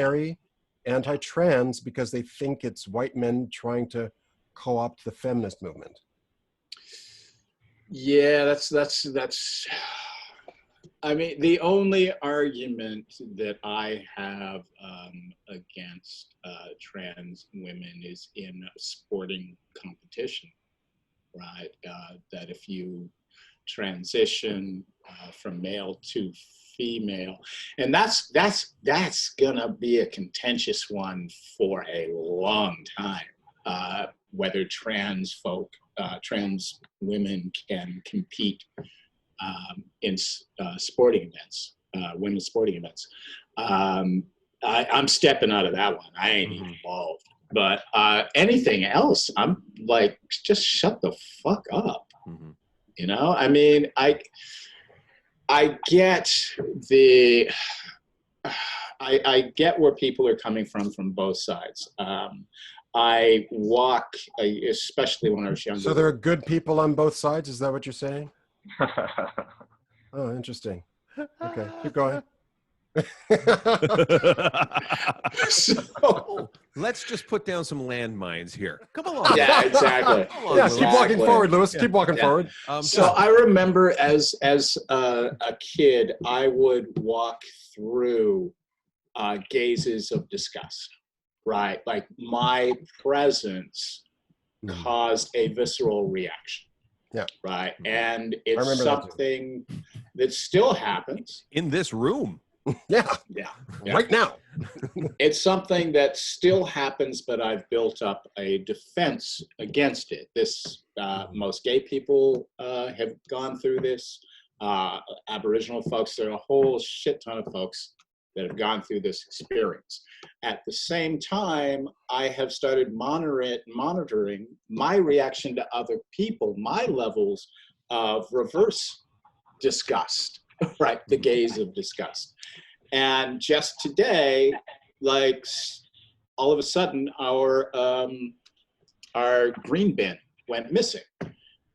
very anti-trans because they think it's white men trying to co-opt the feminist movement. Yeah, that's I mean, the only argument that I have against trans women is in sporting competition, right? That if you transition from male to female, and that's gonna be a contentious one for a long time. Whether trans women can compete in sporting events, women's sporting events. I'm stepping out of that one. I ain't even involved. But anything else, I'm like, just shut the fuck up. You know, I mean, I get I get where people are coming from both sides. I walk, especially when I was younger. So there are good people on both sides? Is that what you're saying? Oh, interesting. Okay, keep going. So, let's just put down some landmines here. Come along. Yeah, exactly. Yeah, keep walking forward, Lewis. Keep walking forward. So I remember as a kid, I would walk through gazes of disgust, right? Like my presence caused a visceral reaction. Yeah. Right. And it's something that still happens. In this room. Yeah. Right now. It's something that still happens, but I've built up a defense against it. Most gay people have gone through this. Aboriginal folks, there are a whole shit ton of folks that have gone through this experience. At the same time, I have started monitoring my reaction to other people, my levels of reverse disgust, right? The gaze of disgust. And just today, like all of a sudden, our green bin went missing.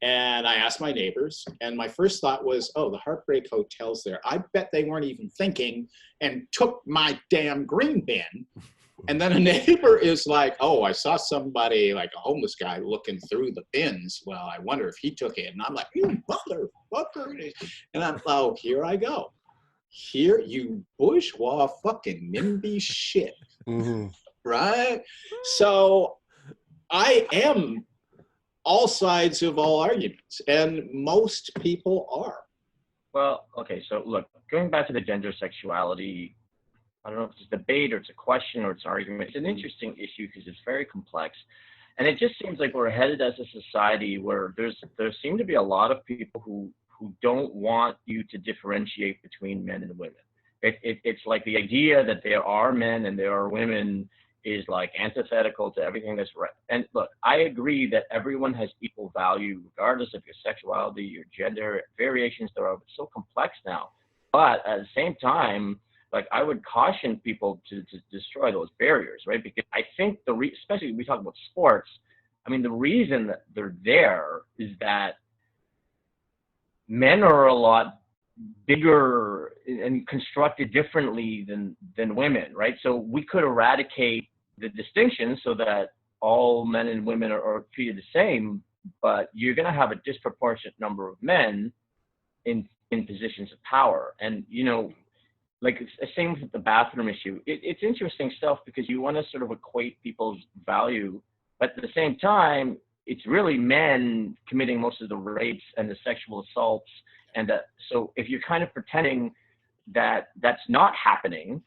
And I asked my neighbors, and my first thought was, oh, the Heartbreak Hotel's there. I bet they weren't even thinking and took my damn green bin. And then a neighbor is like, oh, I saw somebody, like a homeless guy, looking through the bins. Well, I wonder if he took it. And I'm like, you motherfucker. And I'm, oh, here I go. Here, you bourgeois fucking NIMBY shit. Right? So I am all sides of all arguments, and most people are. Well, okay, so look, going back to the gender sexuality, I don't know if it's a debate or it's a question or it's an argument. It's an interesting issue because it's very complex. And it just seems like we're headed as a society where there seem to be a lot of people who don't want you to differentiate between men and women. It's like the idea that there are men and there are women is like antithetical to everything that's right. And look, I agree that everyone has equal value, regardless of your sexuality, your gender, variations there are so complex now. But at the same time, like I would caution people to destroy those barriers, right? Because I think especially when we talk about sports, I mean, the reason that they're there is that men are a lot bigger and constructed differently than women, right? So we could eradicate the distinction so that all men and women are treated the same, but you're going to have a disproportionate number of men in positions of power. And, you know, like it's the same with the bathroom issue. It's interesting stuff because you want to sort of equate people's value, but at the same time, it's really men committing most of the rapes and the sexual assaults. And so if you're kind of pretending that that's not happening,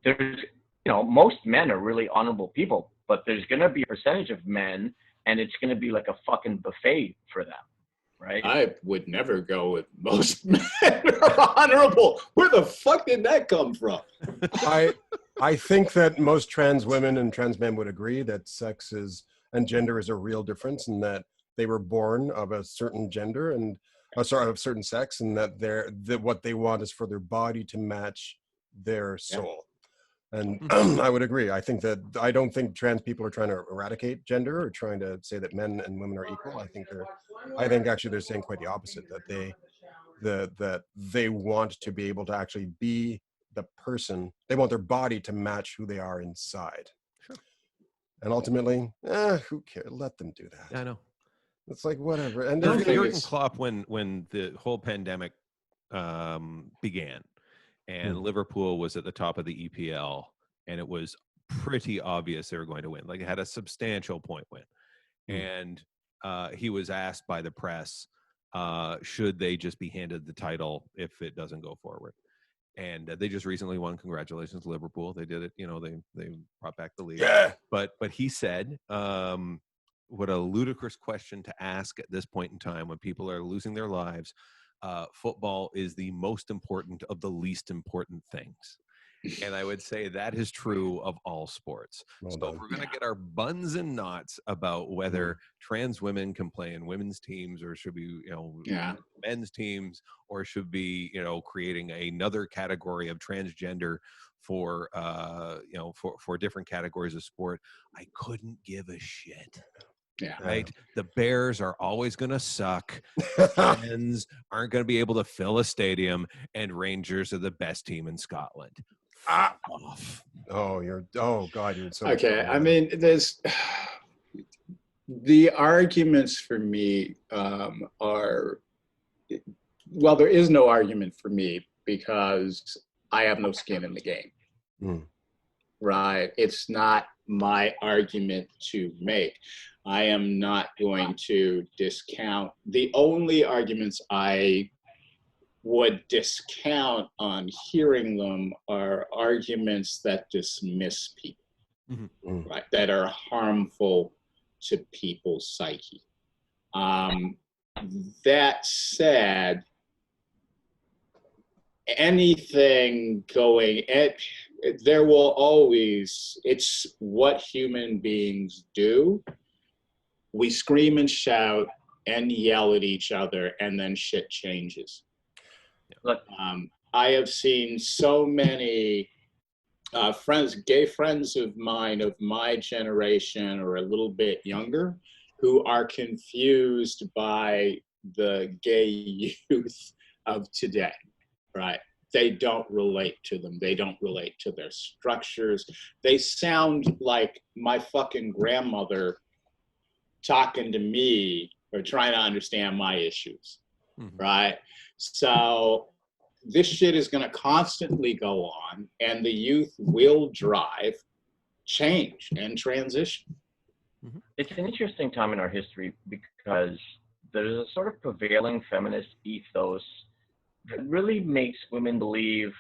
there's, you know, most men are really honorable people, but there's going to be a percentage of men and it's going to be like a fucking buffet for them, right? I would never go with most men are honorable. Where the fuck did that come from? I think that most trans women and trans men would agree that sex and gender is a real difference, and that they were born of a certain gender and of a certain sex, and that what they want is for their body to match their soul. And I would agree. I don't think trans people are trying to eradicate gender or trying to say that men and women are equal. I think actually they're saying quite the opposite, that they want to be able to actually be the person, they want their body to match who they are inside. Sure. And ultimately, who cares? Let them do that. I know. It's like whatever. And don't think Jurgen it's- Klopp, when the whole pandemic began, and Liverpool was at the top of the EPL, and it was pretty obvious they were going to win. Like, it had a substantial point win. And he was asked by the press, should they just be handed the title if it doesn't go forward? And they just recently won. Congratulations, Liverpool. They did it. You know, they brought back the league. Yeah. But he said, what a ludicrous question to ask at this point in time when people are losing their lives. Football is the most important of the least important things. And I would say that is true of all sports. Well so done. if we're going to get our buns and knots about whether trans women can play in women's teams, or should be, men's teams, or should be, creating another category of transgender for, for different categories of sport, I couldn't give a shit. Yeah. Right. The Bears are always going to suck. Lions aren't going to be able to fill a stadium, and Rangers are the best team in Scotland. Off. Oh God, you're so Okay. I mean, there's the arguments for me are, well, there is no argument for me because I have no skin in the game. Right. It's not my argument to make. I am not going to discount. The only arguments I would discount on hearing them are arguments that dismiss people, right? That are harmful to people's psyche. That said, anything going at, there will always, it's what human beings do. We scream and shout and yell at each other, and then shit changes. I have seen so many gay friends of mine of my generation or a little bit younger, who are confused by the gay youth of today, right? They don't relate to them. They don't relate to their structures. They sound like my fucking grandmother talking to me or trying to understand my issues, right? So this shit is going to constantly go on, and the youth will drive change and transition. It's an interesting time in our history because there's a sort of prevailing feminist ethos that really makes women believe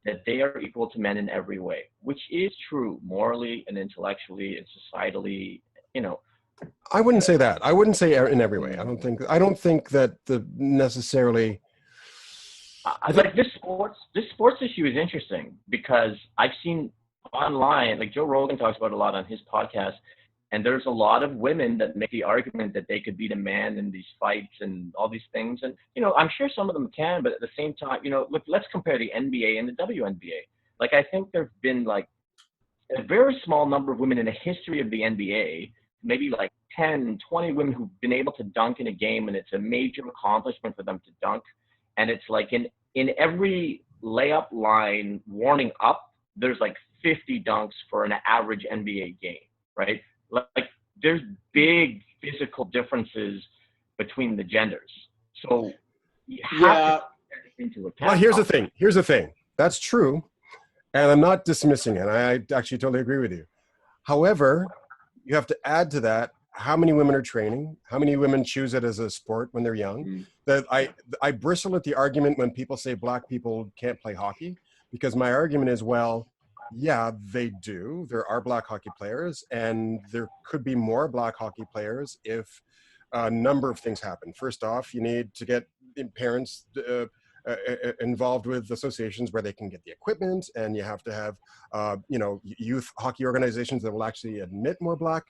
that they are equal to men in every way, which is true morally and intellectually and societally, I wouldn't say that. I wouldn't say in every way. I don't think that the necessarily. Like this sports issue is interesting because I've seen online, like Joe Rogan talks about it a lot on his podcast, and there's a lot of women that make the argument that they could beat a man in these fights and all these things. And, I'm sure some of them can, but at the same time, look, let's compare the NBA and the WNBA. Like, I think there've been like a very small number of women in the history of the NBA, maybe like 10, 20 women who've been able to dunk in a game, and it's a major accomplishment for them to dunk. And it's like in every layup line warning up, there's like 50 dunks for an average NBA game, right? Like there's big physical differences between the genders. So you have to take that into account. Well, here's the thing. That's true. And I'm not dismissing it. I actually totally agree with you. However, you have to add to that how many women are training, how many women choose it as a sport when they're young. That I bristle at the argument when people say black people can't play hockey, because my argument is, well, yeah, they do. There are black hockey players, and there could be more black hockey players if a number of things happen. First off, you need to get parents involved with associations where they can get the equipment, and you have to have youth hockey organizations that will actually admit more black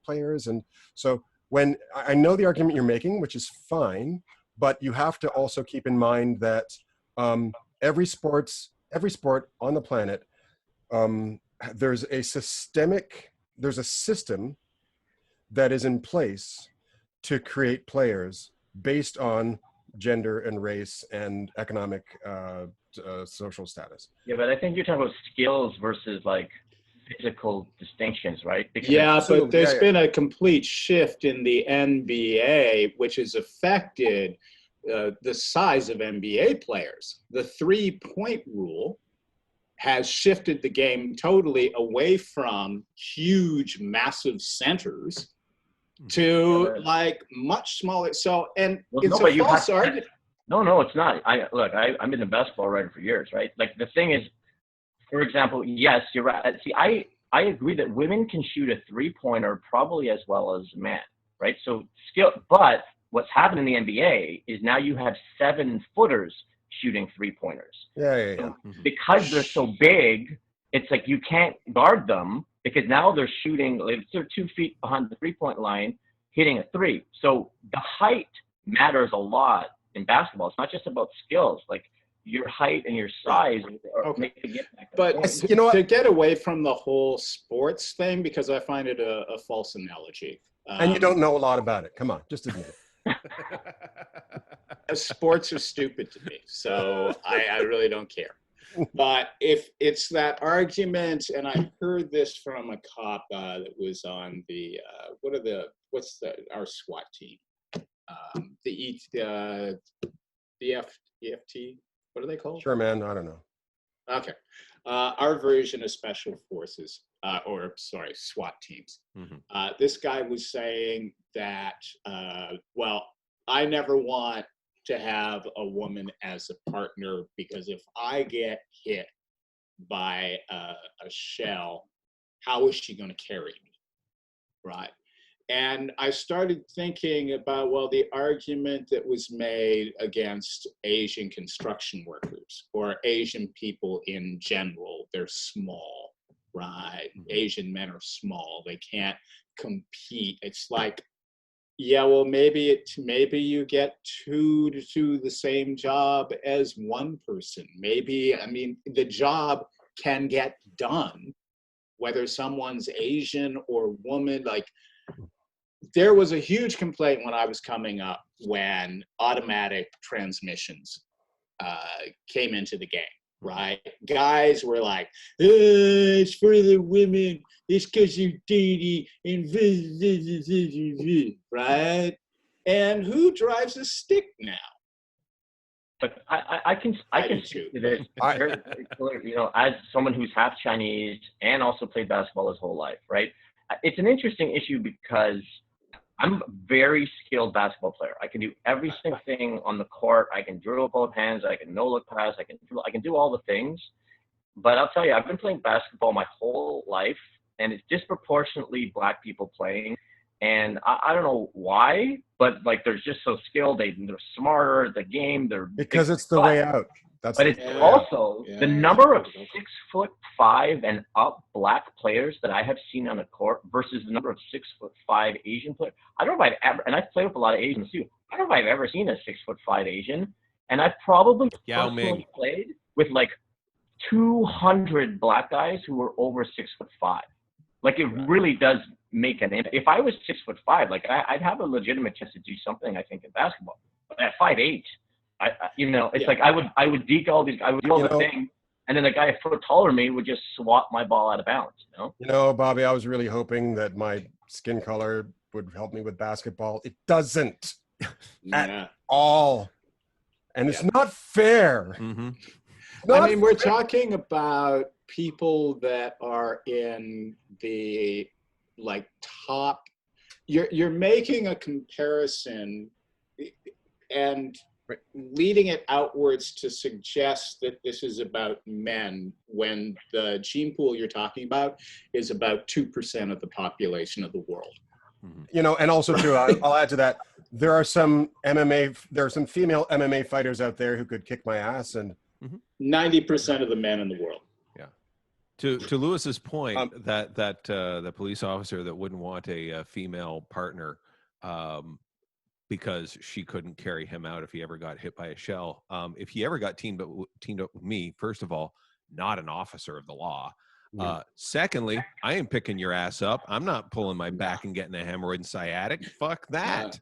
players. And so when I know the argument you're making, which is fine, but you have to also keep in mind that every sport on the planet, there's a system that is in place to create players based on gender and race and economic social status. Yeah, but I think you're talking about skills versus like physical distinctions, right? Because Yeah, Absolutely, but there's yeah. been a complete shift in the NBA, which has affected the size of NBA players. The 3-point rule has shifted the game totally away from huge, massive centers to but- like much smaller. So, and well, it's no, a but you false have argument. no, it's not. I've been a basketball writer for years, right? Like the thing is, for example, yes, you're right. See, I agree that women can shoot a 3-pointer probably as well as men, right? So skill, but what's happened in the NBA is now you have 7-footers shooting 3-pointers. Yeah. So because they're so big, it's like you can't guard them because now they're shooting, like, they're 2 feet behind the 3-point line, hitting a 3. So the height matters a lot in basketball. It's not just about skills. Like your height and your size make a impact. But You know what? to get away from the whole sports thing, because I find it a false analogy. And you don't know a lot about it. Come on, just admit it. Sports are stupid to me, so I really don't care. But if it's that argument, and I heard this from a cop that was on the our SWAT team, the EFT, what are they called? Sure, man. I don't know. Okay, our version of special forces, SWAT teams. This guy was saying that, well, I never want to have a woman as a partner because if I get hit by a shell, how is she going to carry me? Right. And I started thinking about, well, the argument that was made against Asian construction workers or Asian people in general, they're small, right? Asian men are small. They can't compete. It's like, yeah, well, maybe you get 2 to do the same job as one person. Maybe, I mean, the job can get done, whether someone's Asian or woman. Like, there was a huge complaint when I was coming up when automatic transmissions came into the game, right? Guys were like, it's for the women, it's because you're dirty, and right? And who drives a stick now? But I can speak to this very clearly, you know, as someone who's half Chinese and also played basketball his whole life, right? It's an interesting issue because I'm a very skilled basketball player. I can do every single thing on the court. I can dribble both hands. I can no-look pass. I can do all the things. But I'll tell you, I've been playing basketball my whole life, and it's disproportionately black people playing. And I don't know why, but like they're just so skilled. They're smarter. The game, Because it's the way out. But it's also the number of 6'5" and up black players that I have seen on the court versus the number of 6'5" Asian players. I don't know if I've ever, and I've played with a lot of Asians too. I don't know if I've ever seen a 6'5" Asian, and I've probably personally played with like 200 black guys who were over 6'5". Like it really does make an impact. If I was 6'5", like I'd have a legitimate chance to do something. I think in basketball, but at 5'8". It's like I would deke all these, I would do all the thing, and then the guy a foot taller than me would just swat my ball out of bounds. You know, Bobby, I was really hoping that my skin color would help me with basketball. It doesn't at all, and it's not fair. I mean, we're talking about people that are in the like top. You're making a comparison and leading it outwards to suggest that this is about men when the gene pool you're talking about is about 2% of the population of the world. You know, and also too, I'll add to that. There are some female MMA fighters out there who could kick my ass, and 90% of the men in the world. Yeah. To Lewis's point, that the police officer that wouldn't want a female partner because she couldn't carry him out if he ever got hit by a shell. If he ever got teamed up with me, first of all, not an officer of the law. Secondly, I ain't picking your ass up. I'm not pulling my back and getting a hemorrhoid and sciatic. Fuck that.